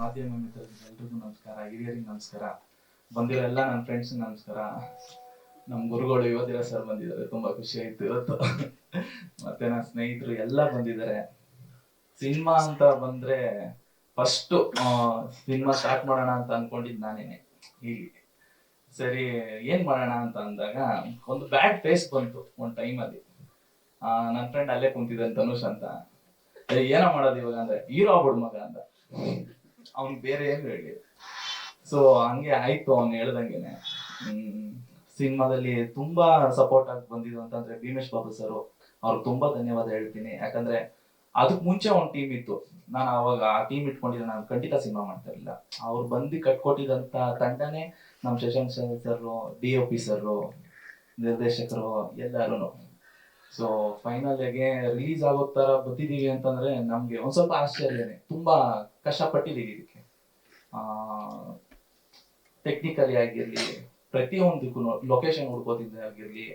ಮಾಧ್ಯಮ ಮಿತ್ರರಿಗೆ ಎಲ್ರಿಗೂ ನಮಸ್ಕಾರ, ಹಿರಿಯರಿಗೆ ನಮಸ್ಕಾರ, ಬಂದಿರೋ ಎಲ್ಲ ನನ್ನ ಫ್ರೆಂಡ್ಸ್ ನಮಸ್ಕಾರ. ನಮ್ಮ ಗುರುಗಳು ಯುವತಿರ ಸರ್ ಬಂದಿದ್ದಾರೆ, ತುಂಬಾ ಖುಷಿ ಆಯ್ತು ಇವತ್ತು. ಮತ್ತೆ ನನ್ನ ಸ್ನೇಹಿತರು ಎಲ್ಲ ಬಂದಿದ್ದಾರೆ. ಸಿನಿಮಾ ಅಂತ ಬಂದ್ರೆ ಫಸ್ಟ್ ಸಿನಿಮಾ ಸ್ಟಾರ್ಟ್ ಮಾಡೋಣ ಅಂತ ಅನ್ಕೊಂಡಿದ್ ನಾನೇನೆ. ಹೀಗೆ ಸರಿ ಏನ್ ಮಾಡೋಣ ಅಂತ ಅಂದಾಗ ಒಂದು ಬ್ಯಾಡ್ ಫೇಸ್ ಬಂತು ಒಂದ್ ಟೈಮ್ ಅಲ್ಲಿ. ನನ್ನ ಫ್ರೆಂಡ್ ಅಲ್ಲೇ ಕುಂತಿದ್ದ ತನುಷ್ ಅಂತ. ಏನೋ ಮಾಡೋದು ಇವಾಗ ಅಂದ್ರೆ ಹೀರೋ ಆಗ್ಬಿಡ್ ಮಗ ಅಂತ. ಅವ್ನ್ ಬೇರೆ ಏನು ಹೇಳಿ. ಸೊ ಹಂಗೆ ಆಯ್ತು ಅವ್ನು ಹೇಳ್ದಂಗೆನೆ. ಸಿನಿಮಾದಲ್ಲಿ ತುಂಬಾ ಸಪೋರ್ಟ್ ಆಗಿ ಬಂದಿದ್ದು ಅಂತಂದ್ರೆ ಭೀಮೇಶ್ ಬಾಬು ಸರ್, ಅವ್ರಿಗೆ ತುಂಬಾ ಧನ್ಯವಾದ ಹೇಳ್ತೀನಿ. ಯಾಕಂದ್ರೆ ಅದಕ್ ಮುಂಚೆ ಒಂದ್ ಟೀಮ್ ಇತ್ತು, ನಾನು ಅವಾಗ ಆ ಟೀಮ್ ಇಟ್ಕೊಂಡಿದ್ರೆ ನಾನು ಖಂಡಿತ ಸಿನಿಮಾ ಮಾಡ್ತಾ ಇರಲಿಲ್ಲ. ಅವ್ರು ಬಂದು ಕಟ್ಕೊಟ್ಟಿದಂತ ತಂಡನೇ ನಮ್ ಶಶಾಂಕ್ ಸರ್, DOP ಸರ್, ನಿರ್ದೇಶಕರು ಎಲ್ಲಾರು. ಸೊ ಫೈನಲ್ ಗೆ ರಿಲೀಸ್ ಆಗೋ ತರ ಬಂದಿದೀವಿ ಅಂತಂದ್ರೆ ನಮ್ಗೆ ಒಂದ್ ಸ್ವಲ್ಪ ಆಶ್ಚರ್ಯನೇ. ತುಂಬಾ ಕಷ್ಟಪಟ್ಟಿದೀವಿ ಇದಕ್ಕೆ. ಟೆಕ್ನಿಕಲಿ ಆಗಿರ್ಲಿ, ಪ್ರತಿಯೊಂದಕ್ಕೂ ಲೊಕೇಶನ್ ಹುಡ್ಕೋದಿದ್ದೆ ಆಗಿರ್ಲಿ.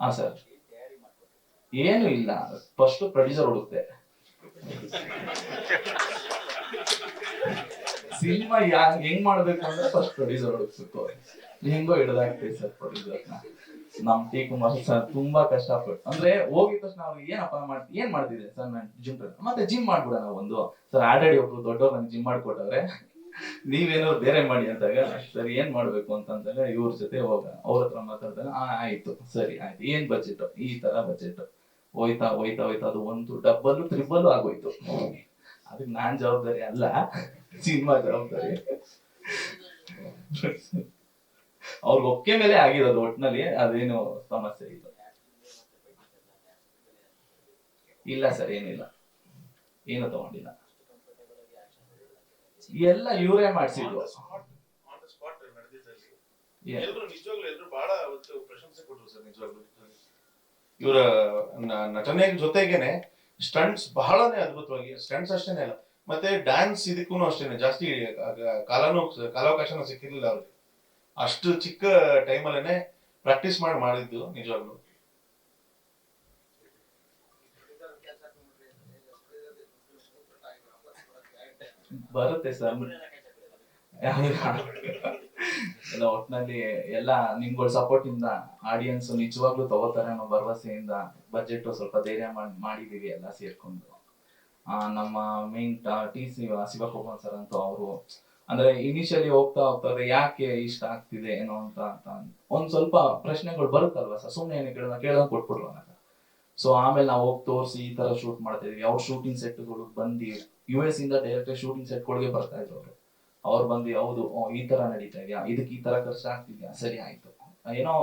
ಹಾ ಸರ್, ಏನು ಇಲ್ಲ, ಫಸ್ಟ್ ಪ್ರೊಡ್ಯೂಸರ್ ಹುಡುಕ್ತೆ. ಸಿನಿಮಾ ಹೆಂಗ್ ಮಾಡ್ಬೇಕು ಅಂದ್ರೆ ಫಸ್ಟ್ ಪ್ರೊಡ್ಯೂಸರ್ ಹುಡುಕ್ಬೇಕು. ಹೆಂಗೋ ಹಿಡ್ದಾಗ್ತೈತೆ ಸರ್ ಪ್ರೊಡ್ಯೂಸರ್ನ. ನಮ್ ಟಿ ಕುಮಾರ್ ಸರ್ ತುಂಬಾ ಕಷ್ಟಪಟ್ಟು, ಅಂದ್ರೆ ಹೋಗಿದ ತಕ್ಷಣ ಅವ್ರಿಗೆ ಏನ್ ಮಾಡ್ತಿದೆ ಸರ್, ನಾನು ಜಿಮ್ ಮತ್ತೆ ಜಿಮ್ ಮಾಡ್ಬಿಡೋಣ ಒಂದು ಸರ್. ಆಲ್ರೆಡಿ ಒಬ್ರು ದೊಡ್ಡವ್ರು ನಂಗೆ ಜಿಮ್ ಮಾಡ್ಕೊಟ್ಟವ್ರೆ, ನೀವೇನಾದ್ರು ಬೇರೆ ಮಾಡಿ ಅಂತಾಗ ಸರಿ ಏನ್ ಮಾಡ್ಬೇಕು ಅಂತಂದಾಗ ಇವ್ರ ಜೊತೆ ಅವ್ರ ಹತ್ರ ಮಾತಾಡ್ದಾಗ ಆಯ್ತು ಸರಿ ಆಯ್ತು, ಏನ್ ಬಜೆಟ್, ಈ ತರ ಬಜೆಟ್ ಹೋಯ್ತಾ ಹೋಯ್ತಾ ಹೋಯ್ತಾ ಅದು ಒಂದು ಡಬ್ಬಲ್ ಟ್ರಿಬಲ್ ಆಗೋಯ್ತು. ಅದಕ್ಕೆ ನಾನ್ ಜವಾಬ್ದಾರಿ ಅಲ್ಲ, ಸಿನಿಮಾ ಜವಾಬ್ದಾರಿ. ಅವ್ರಿಗೆ ಒಕ್ಕೆ ಮೇಲೆ ಆಗಿರೋದು ಒಟ್ನಲ್ಲಿ, ಅದೇನು ಸಮಸ್ಯೆ ಇಲ್ಲ. ಇಲ್ಲ ಸರ್, ಏನಿಲ್ಲ, ಏನು ತಗೊಂಡಿಲ್ಲ, ಎಲ್ಲ ಇವರೇ ಮಾಡಿಸಿದ್ರು. ಇವರ ನಟನೆ ಜೊತೆಗೇನೆ ಸ್ಟಂಟ್ಸ್ ಬಹಳನೇ ಅದ್ಭುತವಾಗಿ, ಸ್ಟಂಟ್ಸ್ ಅಷ್ಟೇನೆ ಅಲ್ಲ, ಮತ್ತೆ ಡ್ಯಾನ್ಸ್ ಇದಕ್ಕೂ ಅಷ್ಟೇನೆ ಜಾಸ್ತಿ ಕಾಲಾವಕಾಶನ ಸಿಕ್ಕಿರ್ಲಿಲ್ಲ ಅವ್ರಿಗೆ. ಅಷ್ಟು ಚಿಕ್ಕ ಟೈಮಲ್ಲೇನೆ ಪ್ರಾಕ್ಟೀಸ್ ಮಾಡಿದ್ದು ನಿಜವಾಗ್ಲು. ಬರುತ್ತೆ ಸರ್ ಎಲ್ಲ ಒಟ್ನಲ್ಲಿ ಎಲ್ಲ ನಿಮ್ಗಳ ಸಪೋರ್ಟ್ ಇಂದ ಆಡಿಯನ್ಸ್ ನಿಜವಾಗ್ಲೂ ತಗೋತಾರೆ ಅನ್ನೋ ಭರವಸೆಯಿಂದ ಬಜೆಟ್ ಸ್ವಲ್ಪ ಧೈರ್ಯ ಮಾಡಿದೀವಿ ಎಲ್ಲ ಸೇರ್ಕೊಂಡು. ನಮ್ಮ ಮೇನ್ ಶಿವಕುಮಾರ್ ಸರ್ ಅಂತೂ ಅವರು ಅಂದ್ರೆ ಇನಿಷಿಯಲಿ ಹೋಗ್ತಾ ಹೋಗ್ತಾರೆ ಯಾಕೆ ಇಷ್ಟ ಆಗ್ತಿದೆ ಏನೋ ಅಂತ ಒಂದ್ ಸ್ವಲ್ಪ ಪ್ರಶ್ನೆಗಳು ಬರುತ್ತಲ್ವಾ ಸರ್, ಸುಮ್ನೆ ಏನು ಕೇಳ್ದಂಗ್ ಕೊಟ್ಬಿಡ್ರು ಅನ್ನೋದು. ಸೊ ಆಮೇಲೆ ನಾವು ಹೋಗಿ ತೋರಿಸಿ ಈ ತರ ಶೂಟ್ ಮಾಡ್ತಾ ಇದೀವಿ. ಅವ್ರ ಶೂಟಿಂಗ್ ಸೆಟ್ಗಳು ಬಂದು US ಇಂದ ಡೈರೆಕ್ಟ್ ಶೂಟಿಂಗ್ ಸೆಟ್ಗಳಿಗೆ ಬರ್ತಾ ಇದ್ರು ಅವ್ರು ಬಂದು ಹೌದು ಈ ತರ ನಡೀತಾ ಇದೆಯಾ, ಇದಕ್ಕೆ ಈ ತರ ಖರ್ಚು ಆಗ್ತಿದ್ಯಾ, ಸರಿ ಆಯ್ತು. ಏನೋ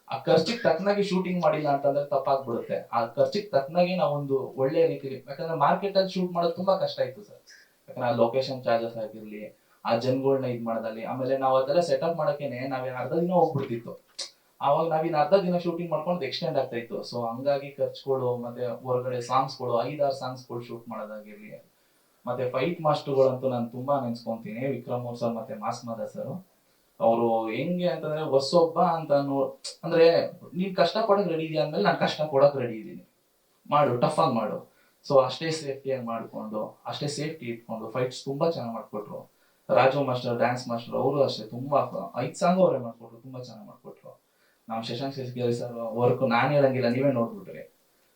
ಆ ಖರ್ಚಿಗೆ ತಕ್ಕನಾಗಿ ಶೂಟಿಂಗ್ ಮಾಡಿಲ್ಲ ಅಂತಂದ್ರೆ ತಪ್ಪಾಗ್ಬಿಡುತ್ತೆ. ಆ ಖರ್ಚಿಗೆ ತಕ್ಕನಾಗಿ ನಾವೊಂದು ಒಳ್ಳೆ ರೀತಿ, ಯಾಕಂದ್ರೆ ಮಾರ್ಕೆಟ್ ಅಲ್ಲಿ ಶೂಟ್ ಮಾಡೋದು ತುಂಬಾ ಕಷ್ಟ ಇತ್ತು ಸರ್. ಯಾಕಂದ್ರೆ ಲೊಕೇಶನ್ ಚಾರ್ಜಸ್ ಆಗಿರ್ಲಿ, ಆ ಜನಗಳನ್ನ ಇದ್ ಮಾಡೋದಲ್ಲಿ, ಆಮೇಲೆ ನಾವ್ ಅದೆಲ್ಲ ಸೆಟಪ್ ಮಾಡಕ್ಕೇನೆ ನಾವೇನ್ ಅರ್ಧ ದಿನ ಹೋಗ್ಬಿಡ್ತಿತ್ತು. ಅವಾಗ ನಾವಿನ್ ಅರ್ಧ ದಿನ ಶೂಟಿಂಗ್ ಮಾಡ್ಕೊಂಡು ಎಕ್ಸ್ಟೆಂಡ್ ಆಗ್ತಾ ಇತ್ತು. ಸೊ ಹಂಗಾಗಿ ಖರ್ಚುಗಳು, ಮತ್ತೆ ಹೊರಗಡೆ ಸಾಂಗ್ಸ್ಗಳು 5-6 ಸಾಂಗ್ಸ್ಗಳು ಶೂಟ್ ಮಾಡೋದಾಗಿರ್ಲಿ, ಮತ್ತೆ ಫೈಟ್ ಮಾಸ್ಟರ್ಗಳಂತೂ ನಾನು ತುಂಬಾ ನೆನ್ಸ್ಕೊಂತೀನಿ. ವಿಕ್ರಮ್ ಅವ್ರ ಸರ್ ಮತ್ತೆ ಮಾಸ್ಮದ ಸರ್, ಅವರು ಹೆಂಗೆ ಅಂತಂದ್ರೆ ಹೊಸೊಬ್ಬ ಅಂತ ಅಂದ್ರೆ ನೀನ್ ಕಷ್ಟ ಪಡಕ್ ರೆಡಿ ಇದೆಯಾ ಅಂದ್ಮೇಲೆ ನಾನು ಕಷ್ಟ ಕೊಡಕ್ ರೆಡಿ ಇದೀನಿ, ಮಾಡು, ಟಫ್ ಆಗಿ ಮಾಡು. ಸೊ ಅಷ್ಟೇ ಸೇಫ್ಟಿಯಾಗಿ ಮಾಡ್ಕೊಂಡು, ಅಷ್ಟೇ ಸೇಫ್ಟಿ ಇಟ್ಕೊಂಡು ಫೈಟ್ಸ್ ತುಂಬಾ ಚೆನ್ನಾಗಿ ಮಾಡ್ಕೊಟ್ರು. ರಾಜು ಮಾಸ್ಟರ್, ಡ್ಯಾನ್ಸ್ ಮಾಸ್ಟರ್, ಅವರು ಅಷ್ಟೇ ತುಂಬಾ 5 ಸಾಂಗ್ ಅವರೇ ಮಾಡ್ಕೊಟ್ರು, ತುಂಬಾ ಚೆನ್ನಾಗಿ ಮಾಡ್ಕೊಟ್ರು. ನಮ್ ಶಶಾಂಕ್ ಶೆಟ್ಟಿ ಸರ್ ವರ್ಕ್ ನಾನ್ ಹೇಳಂಗಿಲ್ಲ, ನೀವೇ ನೋಡ್ಬಿಟ್ರಿ.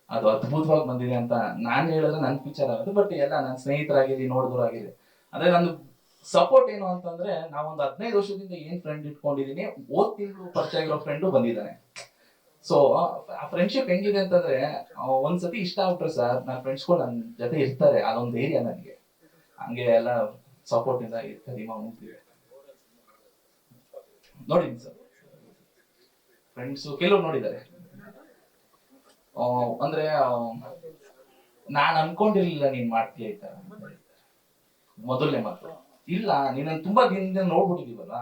ಅದು ಅದ್ಭುತವಾಗಿ ಬಂದಿದೆ ಅಂತ ನಾನ್ ಹೇಳಿದ್ರೆ ನನ್ ಪಿಕ್ಚರ್ ಆಗುತ್ತೆ. ಬಟ್ ಎಲ್ಲ ನನ್ನ ಸ್ನೇಹಿತರಾಗಿರಿ, ನೋಡಿದ್ರಾಗಿರಿ, ಅಂದ್ರೆ ನಂದು ಸಪೋರ್ಟ್ ಏನು ಅಂತಂದ್ರೆ ನಾವೊಂದು 15 ವರ್ಷದಿಂದ ಏನ್ ಫ್ರೆಂಡ್ ಇಟ್ಕೊಂಡಿದೀನಿ, ಓದ್ ತಿಂಗಳು ಪರಿಚಯ ಆಗಿರೋ ಫ್ರೆಂಡು ಬಂದಿದ್ದಾನೆ. ಸೊ ಆ ಫ್ರೆಂಡ್ಶಿಪ್ ಹೆಂಗಿದೆ ಅಂತಂದ್ರೆ ಒಂದ್ಸತಿ ಇಷ್ಟ ಆಗ್ಬಿಟ್ರೆ ಸರ್, ನನ್ನ ಫ್ರೆಂಡ್ಸ್ಗಳು ನನ್ನ ಜೊತೆ ಇರ್ತಾರೆ, ಅದೊಂದು ಧೈರ್ಯ ನನಗೆ. ಹಂಗೆ ಎಲ್ಲ ಸಪೋರ್ಟ್ ಇಂದ ಕದಿಮಾ ಮುಂತಿದೆ ನೋಡಿದ್ದೀನಿ ಸರ್. ಫ್ರೆಂಡ್ಸ್ ಕೆಲವ್ರು ನೋಡಿದ್ದಾರೆ. ಅಂದ್ರೆ ನಾನ್ ಅನ್ಕೊಂಡಿರ್ಲಿಲ್ಲ ನೀನ್ ಮಾಡ್ತೀಯ ಈ ತರ. ಮೊದಲನೇ ಮಾತು ಇಲ್ಲ, ನೀನ್ ತುಂಬಾ ದಿನದಿಂದ ನೋಡ್ಬಿಟ್ಟಿದೀವಲ್ಲ,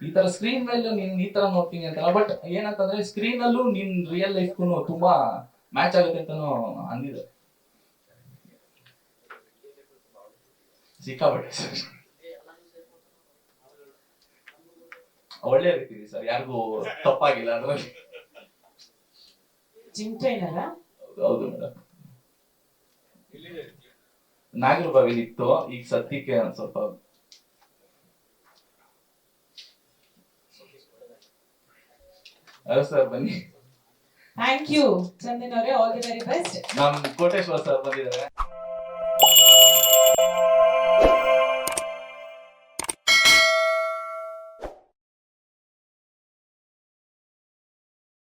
ಈ ತರ ಸ್ಕ್ರೀನ್ ಮೇಲೆ ನೀನ್ ಈ ತರ ನೋಡ್ತೀನಿ ಅಂತ. ಬಟ್ ಏನಂತಂದ್ರೆ ಸ್ಕ್ರೀನ್ ಅಲ್ಲೂ ನಿನ್ ರಿಯಲ್ ಲೈಫ್ಗೂ ತುಂಬಾ ಮ್ಯಾಚ್ ಆಗುತ್ತೆ ಅಂತಾನು ಅಂದಿದ್ದಾರೆ. ಸಿಕ್ಕಾಪಟ್ಟೆ ಒಳ್ಳೆ ರೀತಿ ಸರ್, ಯಾರಿಗೂ ತಪ್ಪಾಗಿಲ್ಲ ಅದ್ರಲ್ಲಿ. ಜಿಮ್ ಟ್ರೈನರಾ? ಹೌದು ಮೇಡಮ್. ನಾಗರಬಾವಿಲಿ ಇತ್ತು, ಈಗ ಸದ್ಯಕ್ಕೆ ಒಂದ್ ಸ್ವಲ್ಪ ಸರ್ ಬನ್ನಿ. ಥ್ಯಾಂಕ್ ಯು ಚಂದನ್ ಅವರೇ, ಆಲ್ ದಿ ವೆರಿ ಬೆಸ್ಟ್. ನಮ್ ಕೋಟೇಶ್ವರ್ ಸರ್ ಬಂದಿದ್ದಾರೆ.